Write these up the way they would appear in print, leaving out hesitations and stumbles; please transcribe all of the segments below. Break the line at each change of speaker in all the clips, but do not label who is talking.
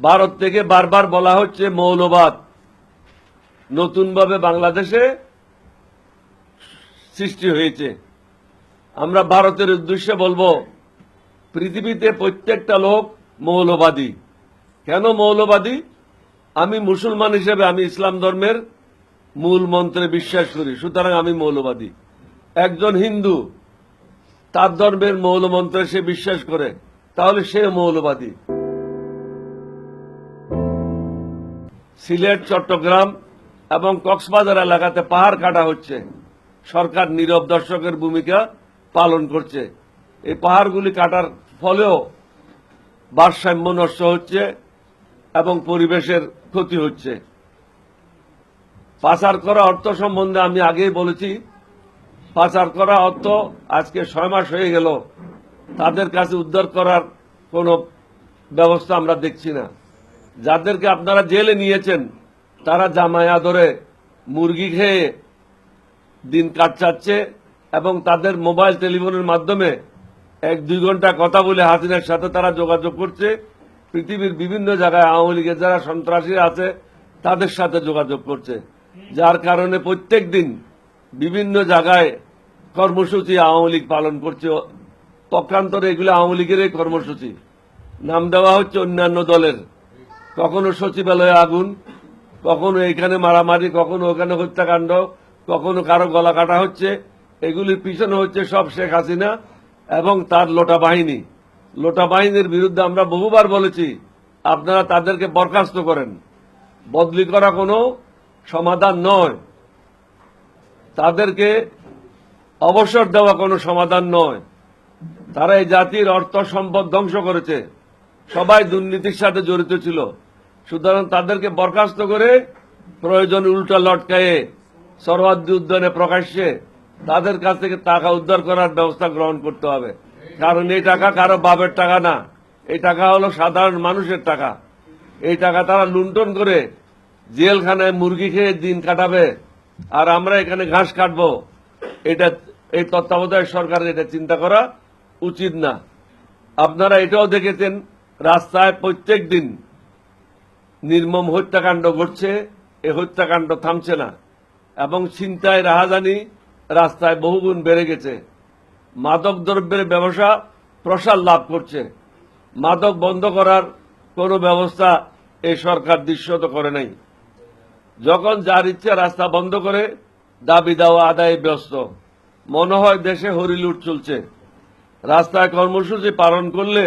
ভারত থেকে বারবার বলা হচ্ছে মৌলবাদ নতুনভাবে বাংলাদেশে সৃষ্টি হয়েছে। আমরা ভারতের উদ্দেশ্যে বলবো, পৃথিবীতে প্রত্যেকটা লোক মৌলবাদী। কেন মৌলবাদী? আমি মুসলমান হিসেবে আমি ইসলাম ধর্মের মূল মন্ত্রে বিশ্বাস করি, সুতরাং আমি মৌলবাদী। একজন হিন্দু তার ধর্মের মৌল মন্ত্রে সে বিশ্বাস করে, তাহলে সে মৌলবাদী। সিলেট, চট্টগ্রাম এবং কক্সবাজার এলাকাতে পাহাড় কাটা হচ্ছে, সরকার নীরব দর্শকের ভূমিকা পালন করছে। এই পাহাড়গুলি কাটার ফলেও ভারসাম্য নষ্ট হচ্ছে এবং পরিবেশের ক্ষতি হচ্ছে। পাচার করা অর্থ সম্বন্ধে আমি আগেই বলেছি, পাচার করা অর্থ আজকে 6 মাস হয়ে গেল, তাদের কাছে উদ্ধার করার কোনো ব্যবস্থা আমরা দেখছি না। যাদেরকে আপনারা জেলে নিয়েছেন তারা জামায়া ধরে মুরগি খেয়ে দিন কাটাচ্ছে এবং তাদের মোবাইল টেলিফোনের মাধ্যমে 1-2 ঘন্টা কথা বলে হাসিনার সাথে তারা যোগাযোগ করছে। পৃথিবীর বিভিন্ন জায়গায় আওয়ামী লীগের যারা সন্ত্রাসী আছে তাদের সাথে যোগাযোগ করছে, যার কারণে প্রত্যেক দিন বিভিন্ন জায়গায় কর্মসূচি আওয়ামী লীগ পালন করছে। পক্ষান্তরে এগুলো আওয়ামী লীগের কর্মসূচি, নাম দেওয়া হচ্ছে অন্যান্য দলের। কখনো সচিবালয়ে আগুন, কখনো এখানে মারামারি, কখনো ওখানে হত্যাকাণ্ড, কখনো কারো গলা কাটা হচ্ছে। এগুলির পিছনে হচ্ছে সব শেখ হাসিনা এবং তার লোটা বাহিনী। লোটা বাহিনীর বিরুদ্ধে আমরা বহুবার বলেছি, আপনারা তাদেরকে বরখাস্ত করেন। বদলি করা কোনো সমাধান নয়, তাদেরকে অবসর দেওয়া কোনো সমাধান নয়। তারা এই জাতির অর্থ সম্পদ ধ্বংস করেছে, সবাই দুর্নীতির সাথে জড়িত ছিল। সুতরাং তাদেরকে বরখাস্ত করে প্রয়োজন উল্টা লটকায়ে সরওয়ার্দী উদ্যানে প্রকাশ্যে তাদের কাছ থেকে টাকা উদ্ধার করার ব্যবস্থা গ্রহণ করতে হবে। কারণ এই টাকা কারো বাপের টাকা না, এই টাকা হলো সাধারণ মানুষের টাকা। এই টাকা তারা লুণ্ঠন করে জেলখানায় মুরগি খেয়ে দিন কাটাবে, আর আমরা এখানে ঘাস কাটবো। এটা এই তত্ত্বাবধায়ক সরকারের এটা চিন্তা করা উচিত না। আপনারা এটাও দেখেছেন, রাস্তায় প্রত্যেক দিন নির্মম হত্যাকাণ্ড ঘটছে, এই হত্যাকাণ্ড থামছে না এবং ছিনতাই রাহাজানি রাস্তায় বহুগুণ বেড়ে গেছে। মাদক দ্রব্যের ব্যবসা প্রসার লাভ করছে। মাদক বন্ধ করার কোনো ব্যবস্থা এই সরকার দৃশ্যত করে নাই। যখন যার ইচ্ছে রাস্তা বন্ধ করে দাবি দেওয়া আদায়ে ব্যস্ত। মনে হয় দেশে হরিলুট চলছে। রাস্তায় কর্মসূচি পালন করলে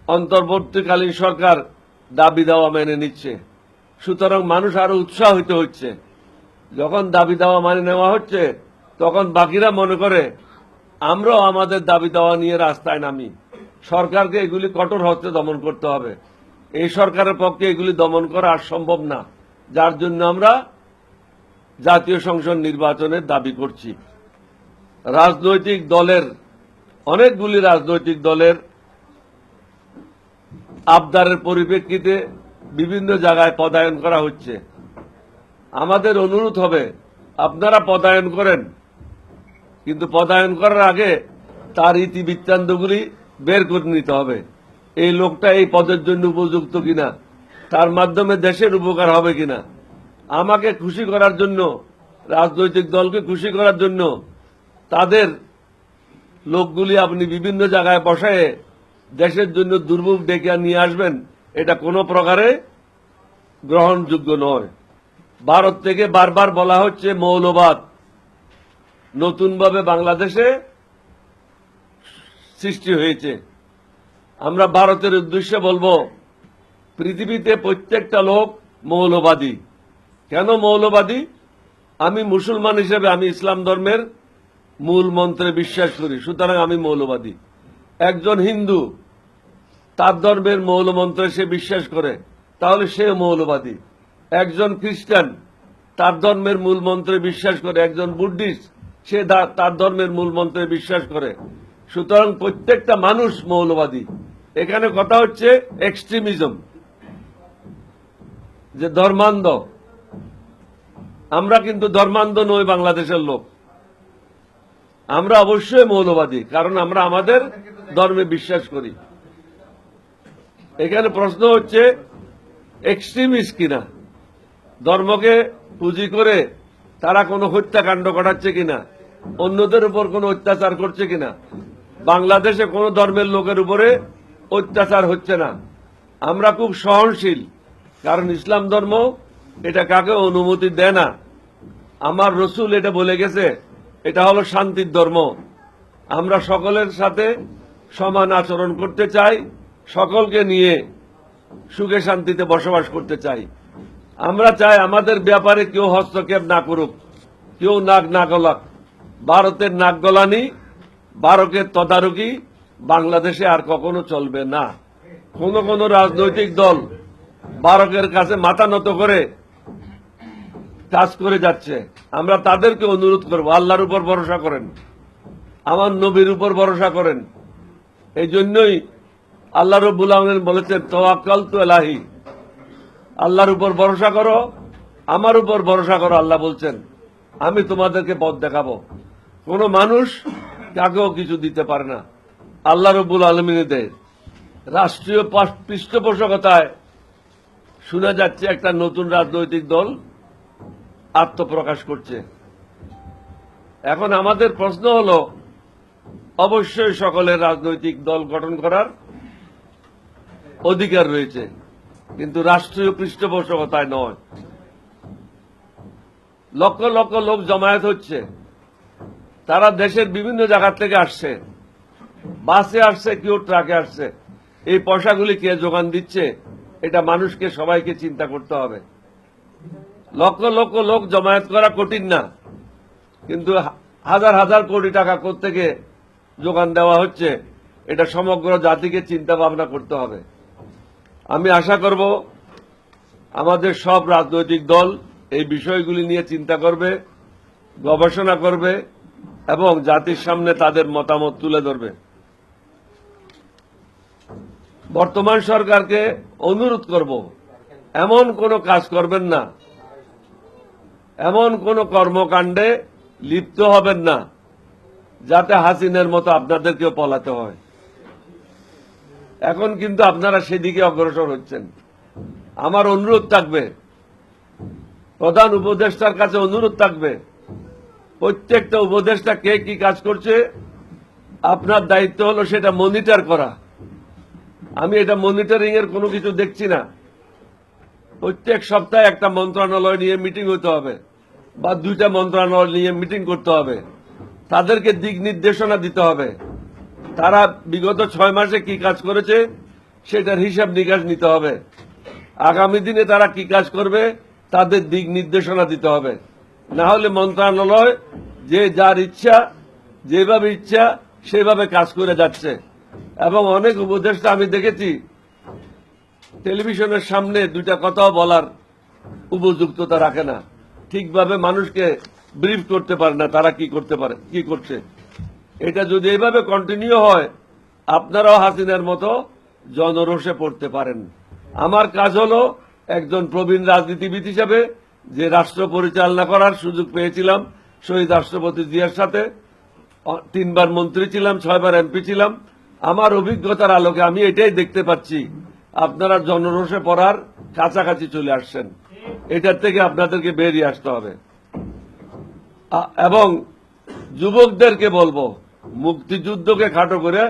অন্তর্বর্তীকালীন সরকার দাবি দেওয়া মেনে নিচ্ছে, সুতরাং মানুষ আরো উৎসাহিত হচ্ছে। যখন দাবি দেওয়া মানে নেওয়া হচ্ছে, তখন বাকিরা মনে করে আমরাও আমাদের দাবি দেওয়া নিয়ে রাস্তায় নামি। সরকারকে এগুলি কঠোর হস্তে দমন করতে হবে। এই সরকারের পক্ষে এগুলি দমন করা আর সম্ভব না, যার জন্য আমরা জাতীয় সংসদ নির্বাচনের দাবি করছি। রাজনৈতিক দলের অনেকগুলি রাজনৈতিক দলের আবদারের পরিপ্রেক্ষিতে বিভিন্ন জায়গায় পদায়ন করা হচ্ছে। আমাদের অনুরোধ হবে, আপনারা পদায়ন করেন, কিন্তু পদায়ন করার আগে তার ইতিবৃত্তান্তগুলি বের করে নিতে হবে। এই লোকটা এই পদের জন্য উপযুক্ত কিনা, তার মাধ্যমে দেশের উপকার হবে কিনা। আমাকে খুশি করার জন্য, রাজনৈতিক দলকে খুশি করার জন্য তাদের লোকগুলি আপনি বিভিন্ন জায়গায় বসায় দেশের জন্য দুর্ভোগ ডেকে নিয়ে আসবেন, এটা কোনো প্রকারে গ্রহণযোগ্য নয়। ভারত থেকে বারবার বলা হচ্ছে মৌলবাদ নতুনভাবে বাংলাদেশে সৃষ্টি হয়েছে। আমরা ভারতের উদ্দেশ্যে বলবো, পৃথিবীতে প্রত্যেকটা লোক মৌলবাদী। কেন মৌলবাদী? আমি মুসলমান হিসেবে আমি ইসলাম ধর্মের মূল মন্ত্রে বিশ্বাস করি, সুতরাং আমি মৌলবাদী। একজন হিন্দু তার ধর্মের মৌল মন্ত্রে সে বিশ্বাস করে, তাহলে সে মৌলবাদী। একজন খ্রিস্টান তার ধর্মের মূল মন্ত্রে বিশ্বাস করে, একজন বুদ্ধিস্ট সে তার ধর্মের মূল মন্ত্রে বিশ্বাস করে। সুতরাং প্রত্যেকটা মানুষ মৌলবাদী। এখানে কথা হচ্ছে এক্সট্রিমিজম, যে ধর্মান্ধ। আমরা কিন্তু ধর্মান্ধ নই, বাংলাদেশের লোক। আমরা অবশ্যই মৌলবাদী, কারণ আমরা আমাদের ধর্মে বিশ্বাস করি। এখানে প্রশ্ন হচ্ছে এক্সট্রিমিস্ট কিনা, ধর্মকে পুঁজি করে তারা কোনো হত্যাকাণ্ড ঘটাচ্ছে কিনা, অন্যদের উপর কোনো অত্যাচার করছে কিনা। বাংলাদেশে কোনো ধর্মের লোকের উপরে অত্যাচার হচ্ছে না। আমরা খুব সহনশীল, কারণ ইসলাম ধর্ম এটা কাকে অনুমতি দেয় না। আমার রসুল এটা বলে গেছে, এটা হলো শান্তির ধর্ম। আমরা সকলের সাথে সমান আচরণ করতে চাই, সকলকে নিয়ে সুখে শান্তিতে বসবাস করতে চাই। আমরা চাই আমাদের ব্যাপারে কেউ হস্তক্ষেপ না করুক, কেউ নাক না গলাক। ভারতের নাক গলানি, ভারতের তদারকি বাংলাদেশে আর কখনো চলবে না। কোন কোন রাজনৈতিক দল ভারতের কাছে মাথা নত করে কাজ করে যাচ্ছে। আমরা তাদেরকে অনুরোধ করব, আল্লাহর উপর ভরসা করেন, আমার নবীর উপর ভরসা করেন। এই জন্যই আল্লাহ রাব্বুল আলামিন বলেছেন, তাওয়াক্কালতু আলাইহি, আল্লাহর উপর ভরসা করো, আমার উপর ভরসা করো। আল্লাহ বলছেন, আমি তোমাদেরকে পথ দেখাবো। কোন মানুষ কাকেও কিছু দিতে পারে না, আল্লাহ রাব্বুল আলামিন দেয়। রাষ্ট্রীয় পৃষ্ঠপোষকতায় শোনা যাচ্ছে একটা নতুন রাজনৈতিক দল আত্মপ্রকাশ করছে। এখন আমাদের প্রশ্ন হলো, অবশ্যই সকলের রাজনৈতিক দল গঠন করার অধিকার রয়েছে, কিন্তু রাষ্ট্রীয় পৃষ্ঠপোষকতায় নয়। লক্ষ লক্ষ লোক জমায়েত হচ্ছে, তারা দেশের বিভিন্ন জায়গা থেকে আসছে, বাসে আসছে, কেউ ট্রাকে আসছে। এই পয়সাগুলি কে যোগান দিচ্ছে, এটা মানুষকে সবাইকে চিন্তা করতে হবে। লক্ষ লক্ষ লোক জমায়েত করা কঠিন না, কিন্তু হাজার হাজার কোটি টাকা কোত্থেকে যোগান দেওয়া হচ্ছে, এটা সমগ্র জাতিকে চিন্তা ভাবনা করতে হবে। আমি আশা করব আমাদের সব রাজনৈতিক দল এই বিষয়গুলি নিয়ে চিন্তা করবে, গবেষণা করবে এবং জাতির সামনে তাদের মতামত তুলে ধরবে। বর্তমান সরকারকে অনুরোধ করব, এমন কোনো কাজ করবেন না, এমন কোন কর্মকাণ্ডে লিপ্ত হবেন না যাতে হাসিনার মতো আপনাদেরকেও পলাতে হয়। এখন কিন্তু আপনারা সেদিকে অগ্রসর হচ্ছেন। আমার অনুরোধ থাকবে, প্রধান উপদেষ্টার কাছে অনুরোধ থাকবে, প্রত্যেকটা উপদেষ্টা কে কি কাজ করছে আপনার দায়িত্ব হলো সেটা মনিটর করা। আমি এটা মনিটরিং এর কোনো কিছু দেখছি না। প্রত্যেক সপ্তাহে একটা মন্ত্রণালয় নিয়ে মিটিং হতে হবে বা দুইটা মন্ত্রণালয় নিয়ে মিটিং করতে হবে, তাদেরকে দিক নির্দেশনা দিতে হবে। তারা বিগত 6 মাসে কি কাজ করেছে সেটার হিসাব নিকাশ নিতে হবে। আগামী দিনে তারা কি কাজ করবে তাদের দিক নির্দেশনা দিতে হবে। না হলে মন্ত্রণালয় যে যার ইচ্ছা, যেভাবে ইচ্ছা সেভাবে কাজ করে যাচ্ছে। এবং অনেক উপদেষ্টা আমি দেখেছি টেলিভিশনের সামনে দুইটা কথাও বলার উপযুক্ততা রাখে না, ঠিকভাবে মানুষকে ব্রিফ করতে পারে না তারা কি করতে পারে, কি করছে। এটা যদি এইভাবে কন্টিনিউ হয়, আপনারাও হাসিনার মতো জনরোষে পড়তে পারেন। আমার কাজ হলো একজন প্রবীণ রাজনীতিবিদ হিসেবে, যে রাষ্ট্র পরিচালনা করার সুযোগ পেয়েছিলাম শহীদ রাষ্ট্রপতি জিয়ার সাথে, 3 বার মন্ত্রী ছিলাম, 6 বার এমপি ছিলাম। আমার অভিজ্ঞতার আলোকে আমি এটাই দেখতে পাচ্ছি, আপনারা জনরোষে পড়ার কাছাকাছি চলে আসছেন। এটার থেকে আপনাদেরকে বেরিয়ে আসতে হবে। এবং যুবকদেরকে বলবো, মুক্তিযুদ্ধকে খাটো করে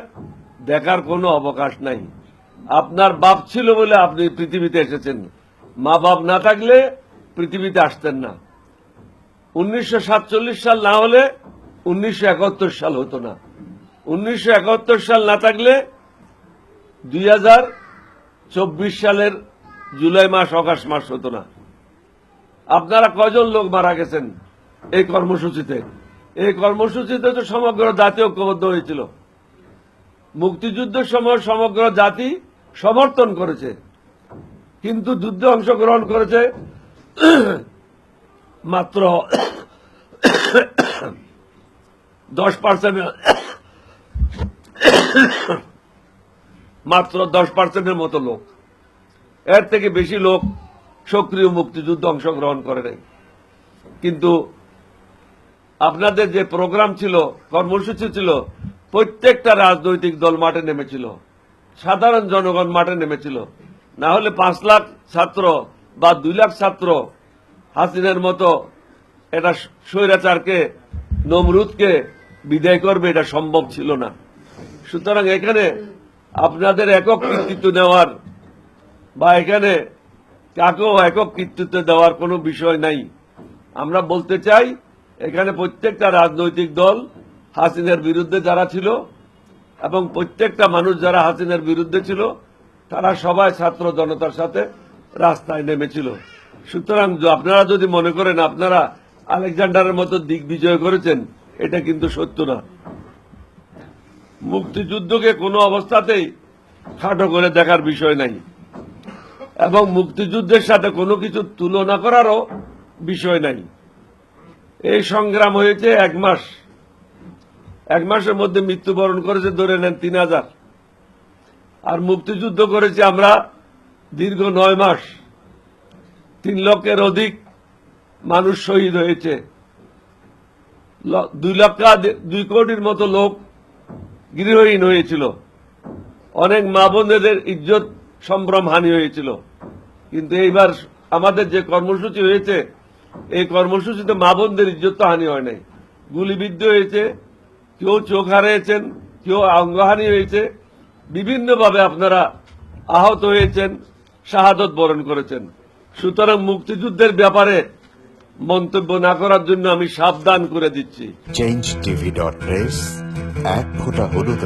দেখার কোনো অবকাশ নাই। আপনার বাপ ছিল বলে আপনি পৃথিবীতে এসেছেন, মা বাপ না থাকলে পৃথিবীতে আসতেন না। 1947 সাল না হলে 1971 সাল হতো না। 1971 সাল না থাকলে 2024 সালের জুলাই মাস, অগাস্ট মাস হতো না। আপনারা কয়জন লোক মারা গেছেন এই কর্মসূচিতে? এই কর্মসূচিতে তো সমগ্র জাতি ঐক্যবদ্ধ হয়েছিল। মুক্তিযুদ্ধের সময় সমগ্র জাতি সমর্থন করেছে, কিন্তু যুদ্ধে অংশগ্রহণ করেছে মাত্র 10%, মাত্র 10% মতো লোক। এর থেকে বেশি লোক সক্রিয় মুক্তিযুদ্ধে অংশগ্রহণ করে নাই। কিন্তু আপনাদের যে প্রোগ্রাম ছিল, কর্মসূচি ছিল, প্রত্যেকটা রাজনৈতিক দল মাঠে নেমেছিল, সাধারণ জনগণ মাঠে নেমেছিল। না হলে 5 লাখ ছাত্র বা 2 লাখ ছাত্র হাসিনার মতো এটা স্বৈরাচারকে, নমরুদকে বিদায় করবে, এটা সম্ভব ছিল না। সুতরাং এখানে আপনাদের একক কৃতিত্ব নেওয়ার বা এখানে কাকেও একক কৃতিত্ব দেওয়ার কোনো বিষয় নাই। আমরা বলতে চাই এখানে প্রত্যেকটা রাজনৈতিক দল হাসিনার বিরুদ্ধে যারা ছিল এবং প্রত্যেকটা মানুষ যারা হাসিনার বিরুদ্ধে ছিল তারা সবাই ছাত্র জনতার সাথে রাস্তায় নেমেছিল। সুতরাং আপনারা যদি মনে করেন আপনারা আলেকজান্ডারের মতো দিগ্বিজয় করেছেন, এটা কিন্তু সত্য না। মুক্তিযুদ্ধকে কোনো অবস্থাতেই খাটো করে দেখার বিষয় নাই এবং মুক্তিযুদ্ধের সাথে কোনো কিছু তুলনা করারও বিষয় নাই। এই সংগ্রাম হয়েছে 1 মাস, 1 মাসের মধ্যে মৃত্যুবরণ করেছে ধরে নেন 3000, আর মুক্তিযুদ্ধ করেছি আমরা দীর্ঘ 9 মাস। 3 লক্ষের অধিক মানুষ শহীদ হয়েছে, 2 কোটির মতো লোক গৃহহীন হয়েছিল, অনেক মা বোনেদের ইজ্জত সম্ভ্রম হানি হয়েছিল। কিন্তু এইবার আমাদের যে কর্মসূচি হয়েছে, এই কর্মসূচিতে মা বোনদের ইজ্জত তো হানি হয় নাই। গুলিবিদ্ধ হয়েছে, কেউ চোখ হারিয়েছেন, কেউ অঙ্গহানি হয়েছে, বিভিন্নভাবে আপনারা আহত হয়েছেন, শাহাদত বরণ করেছেন। সুতরাং মুক্তিযুদ্ধের ব্যাপারে মন্তব্য না করার জন্য আমি সাবধান করে দিচ্ছি।
changeTV.press, এক ফোঁটা হলুদ